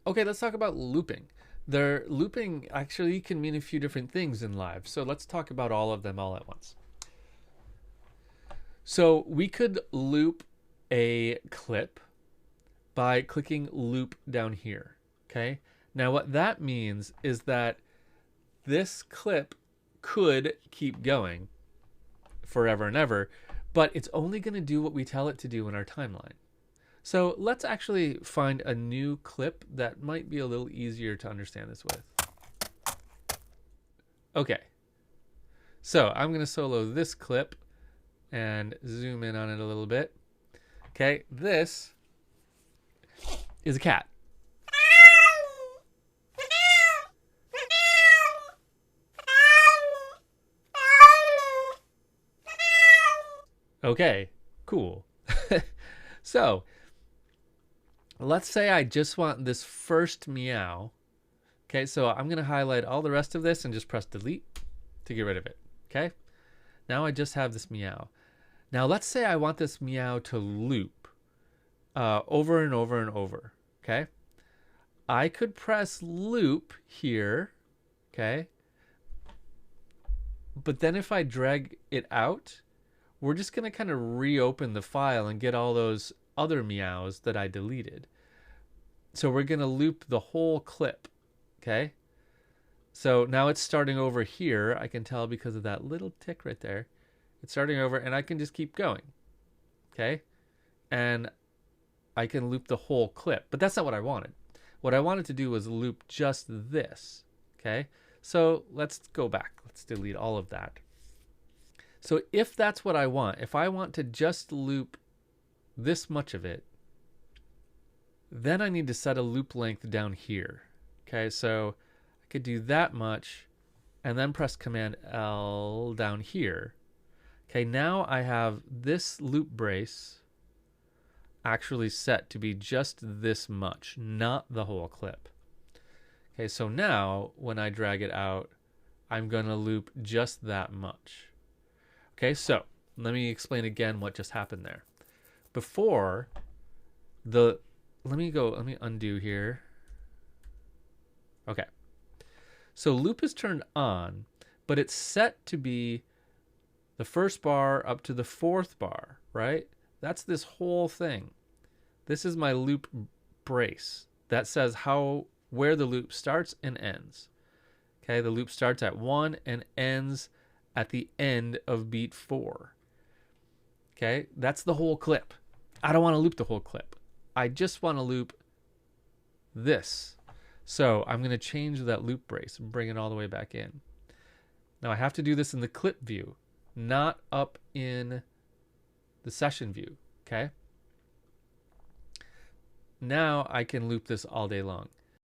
Okay, let's talk about looping. Looping actually can mean a few different things in live. So let's talk about all of them all at once. So we could loop a clip by clicking loop down here. Okay. Now, what that means is that this clip could keep going forever and ever, but it's only going to do what we tell it to do in our timeline. So let's actually find a new clip that might be a little easier to understand this with. Okay, so I'm going to solo this clip and zoom in on it a little bit. Okay, this is a cat. Okay, cool. So let's say I just want this first meow. Okay, so I'm going to highlight all the rest of this and just press delete to get rid of it. Okay, now I just have this meow. Now let's say I want this meow to loop over and over and over. Okay, I could press loop here. Okay, but then if I drag it out, we're just going to kind of reopen the file and get all those other meows that I deleted. So we're going to loop the whole clip. Okay. So now it's starting over here. I can tell because of that little tick right there. It's starting over and I can just keep going. Okay. And I can loop the whole clip, but that's not what I wanted. What I wanted to do was loop just this. Okay. So let's go back. Let's delete all of that. So if that's what I want, if I want to just loop this much of it, then I need to set a loop length down here. Okay, so I could do that much and then press Command L down here. Okay, now I have this loop brace actually set to be just this much, not the whole clip. Okay, so now when I drag it out, I'm going to loop just that much. Okay, so let me explain again what just happened there. Before let me undo here. Okay. So loop is turned on, but it's set to be the first bar up to the fourth bar, right? That's this whole thing. This is my loop brace that says where the loop starts and ends. Okay, the loop starts at 1 and ends at the end of beat 4. Okay, that's the whole clip. I don't want to loop the whole clip. I just want to loop this. So I'm going to change that loop brace and bring it all the way back in. Now I have to do this in the clip view, not up in the session view. Okay. Now I can loop this all day long.